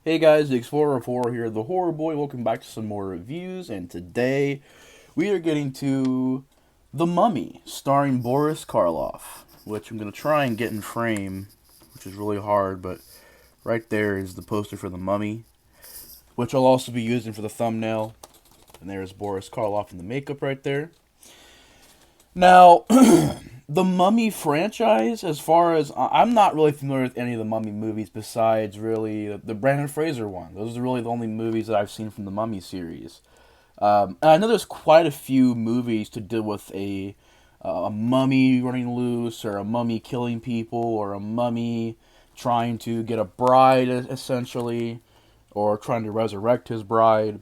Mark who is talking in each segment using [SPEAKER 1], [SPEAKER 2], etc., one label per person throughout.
[SPEAKER 1] Hey guys, the Explorer of Horror here, the Horror Boy. Welcome back to some more reviews, and today we are getting to The Mummy, starring Boris Karloff, which I'm going to try and get in frame, which is really hard, but right there is the poster for The Mummy, which I'll also be using for the thumbnail. And there's Boris Karloff in the makeup right there. Now, the Mummy franchise, as far as I'm not really familiar with any of the Mummy movies besides really the Brandon Fraser one. Those are really the only movies that I've seen from the Mummy series. And I know there's quite a few movies to deal with a mummy running loose, or a mummy killing people, or a mummy trying to get a bride, essentially, or trying to resurrect his bride.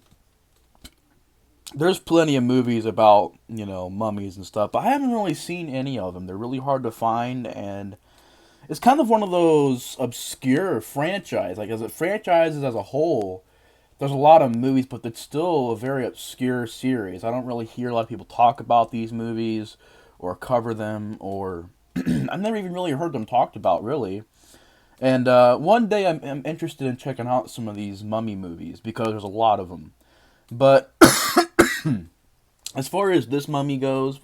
[SPEAKER 1] There's plenty of movies about, mummies and stuff, but I haven't really seen any of them. They're really hard to find, and it's kind of one of those obscure franchise. Like, as it franchises as a whole, there's a lot of movies, but it's still a very obscure series. I don't really hear a lot of people talk about these movies or cover them, or I've never even really heard them talked about, really. And one day I'm interested in checking out some of these mummy movies because there's a lot of them. But as far as this mummy goes,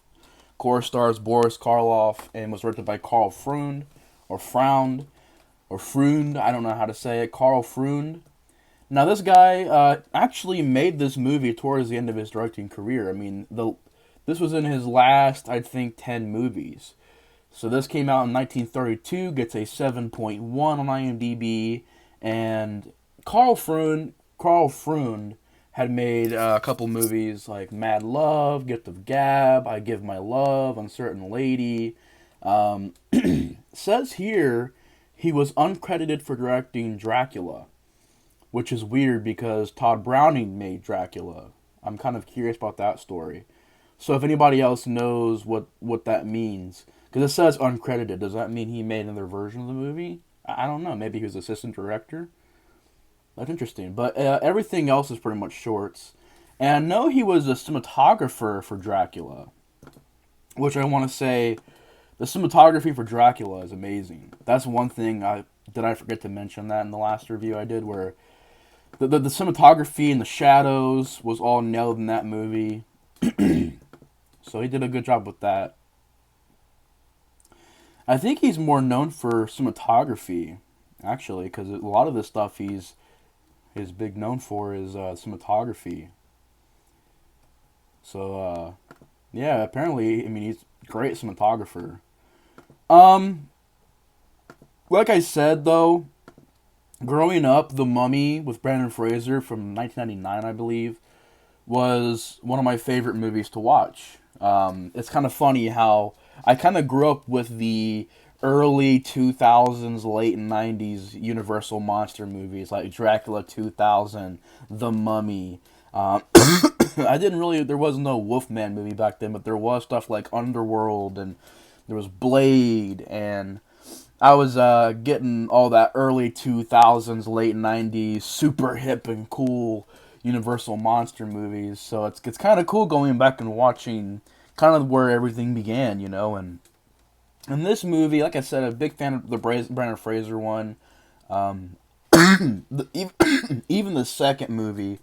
[SPEAKER 1] core stars Boris Karloff and was directed by Carl Freund, or Fround, or Freund. I don't know how to say it. Carl Freund. Now this guy actually made this movie towards the end of his directing career. I mean, this was in his last, I think, 10 movies. So this came out in 1932, gets a 7.1 on IMDb, and Carl Freund had made a couple movies like Mad Love, Gift of Gab, I Give My Love, Uncertain Lady. Um, says here he was uncredited for directing Dracula, which is weird because Todd Browning made Dracula. I'm kind of curious about that story. So if anybody else knows what that means, because it says uncredited, does that mean he made another version of the movie? I don't know. Maybe he was assistant director. That's interesting. But everything else is pretty much shorts. And I know he was a cinematographer for Dracula, which I want to say the cinematography for Dracula is amazing. That's one thing I forget to mention that in the last review I did, where the cinematography and the shadows was all nailed in that movie. So he did a good job with that. I think he's more known for cinematography, actually, because a lot of the stuff he's big known for is cinematography. So yeah, apparently, I mean, he's a great cinematographer. Um, like I said though, growing up, The Mummy with Brandon Fraser from 1999, I believe, was one of my favorite movies to watch. It's kind of funny how I kind of grew up with the early 2000s, late 90s Universal monster movies like Dracula 2000, The Mummy. I didn't really, there was no Wolfman movie back then, but there was stuff like Underworld, and there was Blade, and I was getting all that early 2000s, late 90s super hip and cool Universal monster movies. So it's kind of cool going back and watching kind of where everything began, and in this movie, like I said, a big fan of the Brandon Fraser one. Um, even the second movie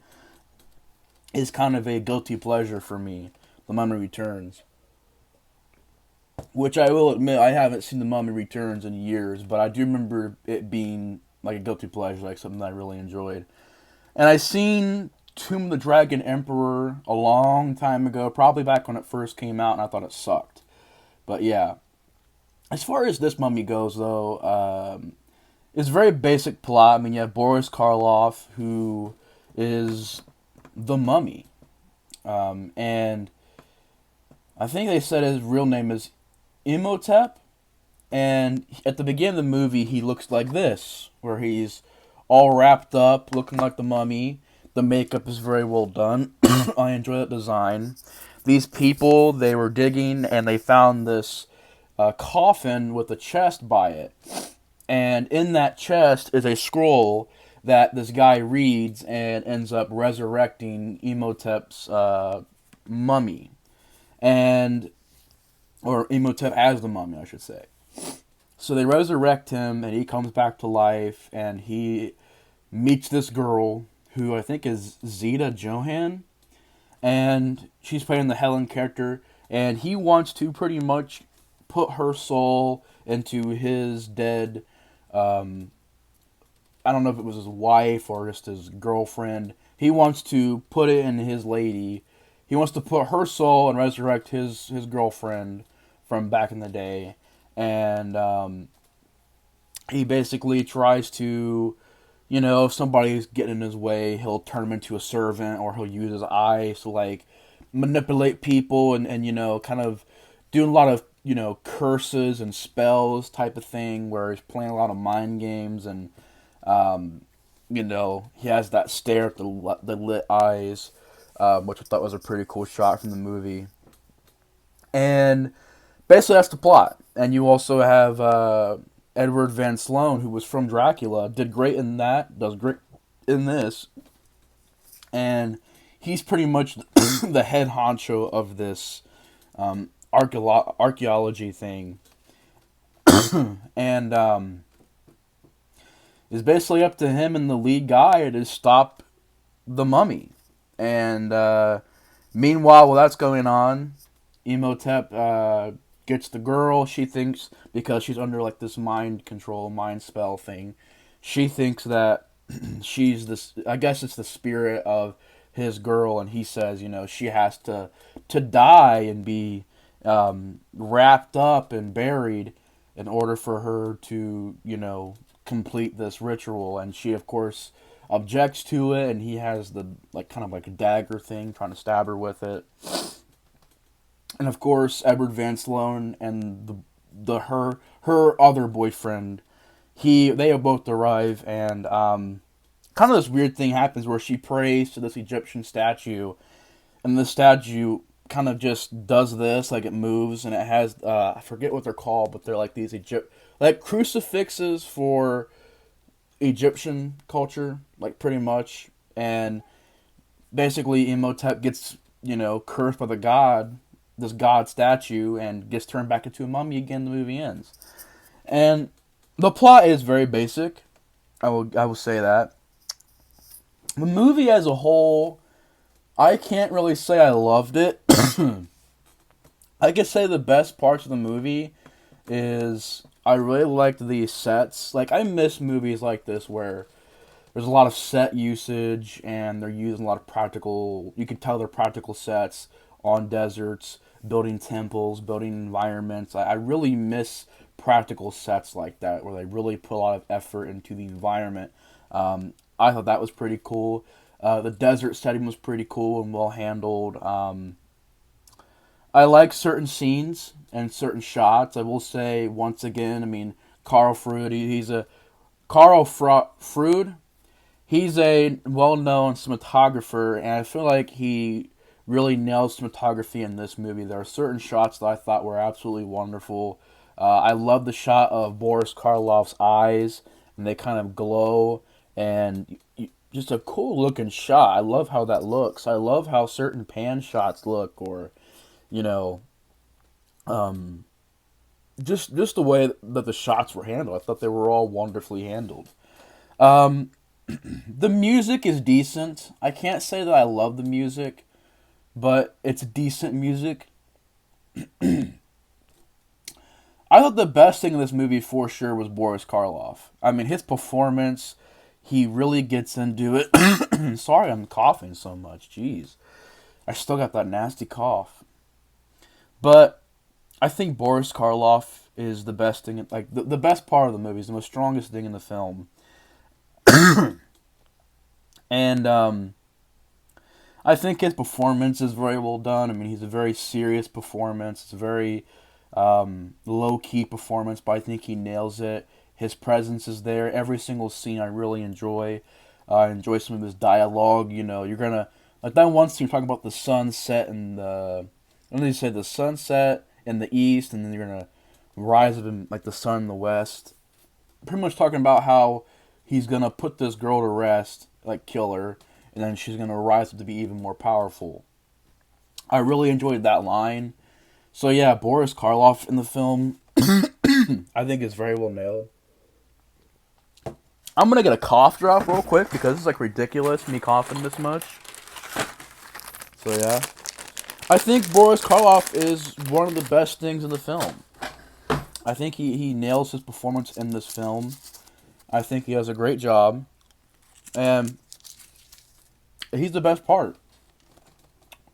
[SPEAKER 1] is kind of a guilty pleasure for me, The Mummy Returns. Which I will admit, I haven't seen The Mummy Returns in years, but I do remember it being like a guilty pleasure, like something that I really enjoyed. And I seen Tomb of the Dragon Emperor a long time ago, probably back when it first came out, and I thought it sucked. But yeah, as far as this mummy goes, though, it's a very basic plot. I mean, you have Boris Karloff, who is the mummy, and I think they said his real name is Imhotep. And at the beginning of the movie, he looks like this, where he's all wrapped up, looking like the mummy. The makeup is very well done. I enjoy that design. These people, they were digging, and they found this coffin with a chest by it. And in that chest is a scroll that this guy reads and ends up resurrecting Imhotep's mummy. And, or Imhotep as the mummy, I should say. So they resurrect him, and he comes back to life, and he meets this girl who I think is Zeta Johan, and she's playing the Helen character, and he wants to pretty much put her soul into his dead. Um, I don't know if it was his wife or just his girlfriend. He wants to put it in his lady. He wants to put her soul and resurrect his girlfriend from back in the day, and he basically tries to, if somebody's getting in his way, he'll turn him into a servant, or he'll use his eyes to like manipulate people, and kind of doing a lot of curses and spells type of thing, where he's playing a lot of mind games, and he has that stare at the lit eyes, which I thought was a pretty cool shot from the movie. And basically, that's the plot. And you also have Edward Van Sloan, who was from Dracula, did great in that, does great in this, and he's pretty much the head honcho of this archaeology thing, and it's basically up to him and the lead guy to stop the mummy. And meanwhile, while that's going on, Imhotep gets the girl. She thinks, because she's under like this mind control, mind spell thing, she thinks that she's this. I guess it's the spirit of his girl, and he says, she has to die and be wrapped up and buried in order for her to, complete this ritual. And she, of course, objects to it, and he has the like kind of like a dagger thing, trying to stab her with it. And of course, Edward Van Sloan and her other boyfriend, they both arrive, and kind of this weird thing happens where she prays to this Egyptian statue, and the statue kind of just does this, like it moves, and it has I forget what they're called, but they're like these like crucifixes for Egyptian culture, like pretty much. And basically, Imhotep gets cursed by this god statue, and gets turned back into a mummy again. The movie ends, and the plot is very basic. I will say that the movie as a whole, I can't really say I loved it. I could say the best parts of the movie is I really liked the sets. Like, I miss movies like this where there's a lot of set usage, and they're using a lot of practical, you can tell they're practical sets on deserts, building temples, building environments. I really miss practical sets like that, where they really put a lot of effort into the environment. I thought that was pretty cool. The desert setting was pretty cool and well handled. I like certain scenes and certain shots. I will say once again, I mean, Carl Frood, Frood. He's a well-known cinematographer, and I feel like he really nails cinematography in this movie. There are certain shots that I thought were absolutely wonderful. I love the shot of Boris Karloff's eyes, and they kind of glow, and just a cool looking shot. I love how that looks. I love how certain pan shots look, or you know, just the way that the shots were handled. I thought they were all wonderfully handled. Um, the music is decent. I can't say that I love the music, but it's decent music. I thought the best thing in this movie for sure was Boris Karloff. I mean, his performance, he really gets into it. Sorry, I'm coughing so much. Jeez. I still got that nasty cough. But I think Boris Karloff is the best thing, like the best part of the movie, is the most strongest thing in the film. And I think his performance is very well done. I mean, he's a very serious performance. It's a very low-key performance, but I think he nails it. His presence is there. Every single scene I really enjoy. I enjoy some of his dialogue. You're going to... Like that one scene talking about the sunset and the... What did he say? The sunset in the east, and then you're going to rise up in like the sun in the west. Pretty much talking about how he's going to put this girl to rest, like kill her, and then she's going to rise up to be even more powerful. I really enjoyed that line. So yeah, Boris Karloff in the film, I think is very well nailed. I'm gonna get a cough drop real quick because it's like ridiculous me coughing this much. So yeah, I think Boris Karloff is one of the best things in the film. I think he nails his performance in this film. I think he does a great job, and he's the best part.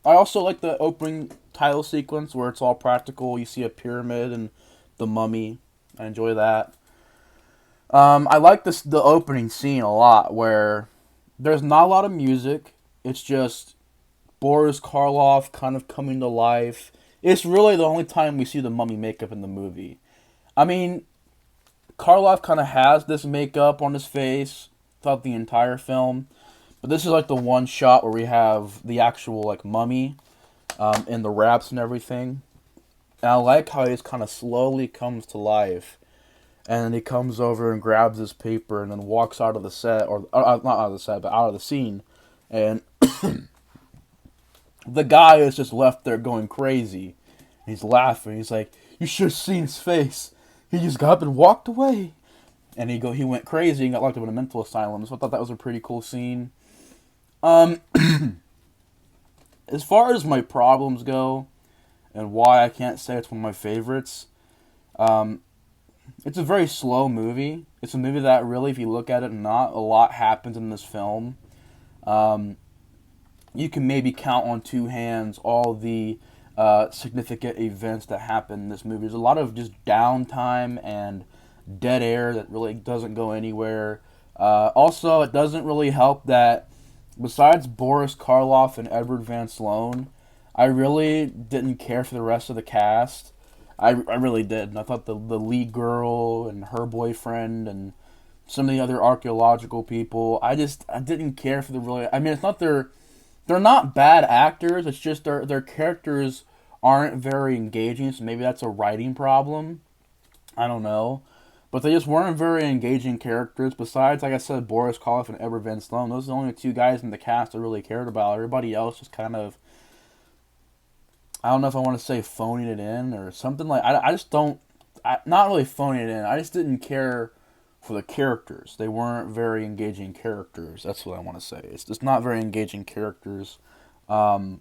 [SPEAKER 1] I also like the opening title sequence where it's all practical. You see a pyramid and the mummy. I enjoy that. I like the opening scene a lot where there's not a lot of music. It's just Boris Karloff kind of coming to life. It's really the only time we see the mummy makeup in the movie. I mean, Karloff kind of has this makeup on his face throughout the entire film, but this is like the one shot where we have the actual like mummy in the wraps and everything. And I like how he just kind of slowly comes to life. And then he comes over and grabs his paper and then walks out of the set, or not out of the set, but out of the scene. And the guy is just left there going crazy. He's laughing. He's like, "You should have seen his face. He just got up and walked away." And he went crazy and got locked up in a mental asylum. So I thought that was a pretty cool scene. As far as my problems go, and why I can't say it's one of my favorites, it's a very slow movie. It's a movie that really, if you look at it, not a lot happens in this film. You can maybe count on two hands all the significant events that happen in this movie. There's a lot of just downtime and dead air that really doesn't go anywhere. Also, it doesn't really help that besides Boris Karloff and Edward Van Sloan, I really didn't care for the rest of the cast. I really did. I thought the lead girl and her boyfriend and some of the other archaeological people, I didn't care for the really. I mean, it's not they're not bad actors. It's just their characters aren't very engaging. So maybe that's a writing problem. I don't know, but they just weren't very engaging characters. Besides, like I said, Boris Karloff and Edward Van Sloan. Those are the only two guys in the cast I really cared about. Everybody else just kind of, I don't know if I want to say phoning it in or something like. I just don't. Not really phoning it in. I just didn't care for the characters. They weren't very engaging characters. That's what I want to say. It's just not very engaging characters. Also,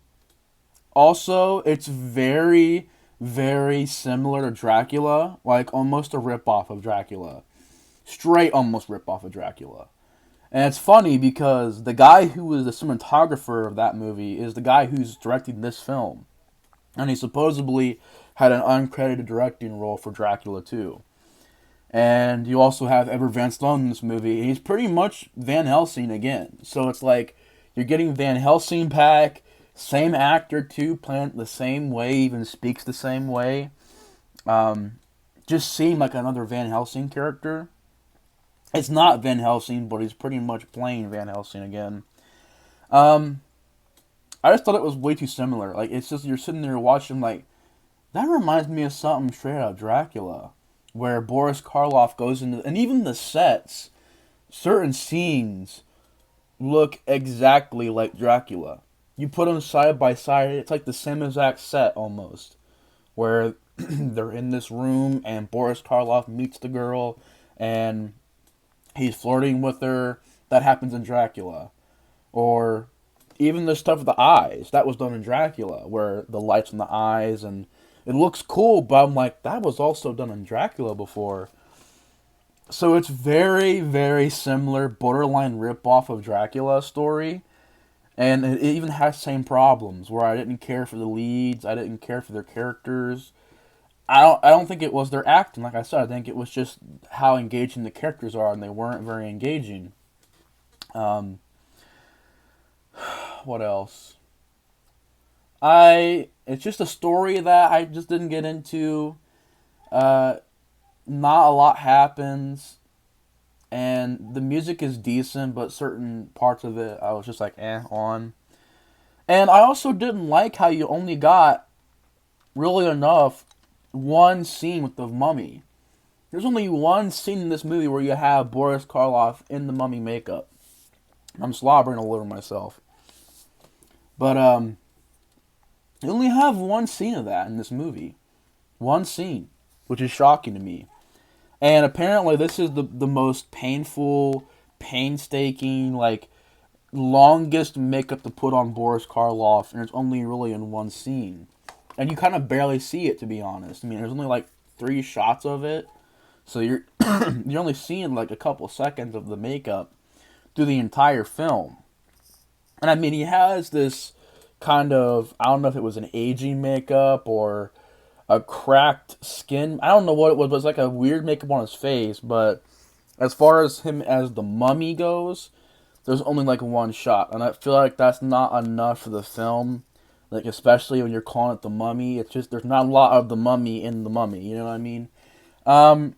[SPEAKER 1] it's very, very similar to Dracula. Like almost a ripoff of Dracula. Straight almost ripoff of Dracula. And it's funny because the guy who was the cinematographer of that movie is the guy who's directing this film. And he supposedly had an uncredited directing role for Dracula 2. And you also have Edward Van Sloan in this movie. And he's pretty much Van Helsing again. So it's like you're getting Van Helsing back. Same actor too, playing it the same way, even speaks the same way. Just seemed like another Van Helsing character. It's not Van Helsing, but he's pretty much playing Van Helsing again. I just thought it was way too similar. Like, it's just, you're sitting there watching, like, that reminds me of something straight out of Dracula, where Boris Karloff goes into, and even the sets, certain scenes look exactly like Dracula. You put them side by side, it's like the same exact set, almost, where they're in this room, and Boris Karloff meets the girl, and he's flirting with her. That happens in Dracula. Or even the stuff with the eyes, that was done in Dracula, where the lights in the eyes, and it looks cool, but I'm like, that was also done in Dracula before. So it's very, very similar, borderline rip-off of Dracula story, and it even has same problems, where I didn't care for the leads, I didn't care for their characters. I don't think it was their acting, like I said, I think it was just how engaging the characters are, and they weren't very engaging. What else? It's just a story that I just didn't get into. Not a lot happens, and the music is decent, but certain parts of it I was just like, on. And I also didn't like how you only got, really enough, one scene with the mummy. There's only one scene in this movie where you have Boris Karloff in the mummy makeup. I'm slobbering all over myself. But, you only have one scene of that in this movie. One scene, which is shocking to me. And apparently this is the most painful painstaking, like, longest makeup to put on Boris Karloff, and it's only really in one scene. And you kind of barely see it, to be honest. I mean, there's only like 3 shots of it, so you're you're only seeing like a couple seconds of the makeup through the entire film. And I mean, he has this kind of, I don't know if it was an aging makeup or a cracked skin. I don't know what it was, but it's like a weird makeup on his face. But as far as him as the mummy goes, there's only like 1 shot, and I feel like that's not enough for the film. Like, especially when you're calling it the Mummy, it's just there's not a lot of the Mummy in the Mummy. You know what I mean? Um,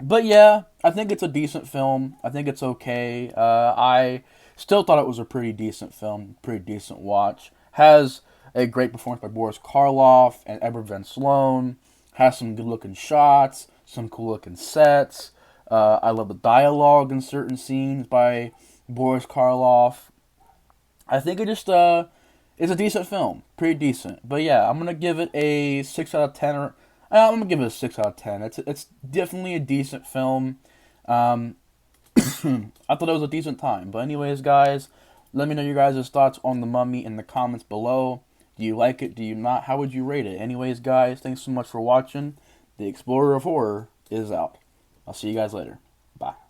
[SPEAKER 1] but yeah, I think it's a decent film. I think it's okay. I still thought it was a pretty decent film, pretty decent watch. Has a great performance by Boris Karloff and Edward Van Sloan. Has some good looking shots, some cool looking sets. I love the dialogue in certain scenes by Boris Karloff. I think it just it's a decent film, pretty decent. But yeah, I'm gonna give it a 6 out of 10. Or I'm gonna give it a 6 out of 10. It's definitely a decent film. Um, I thought it was a decent time. But anyways, guys, let me know your guys' thoughts on The Mummy in the comments below. Do you like it? Do you not? How would you rate it? Anyways, guys, thanks so much for watching. The Explorer of Horror is out. I'll see you guys later. Bye.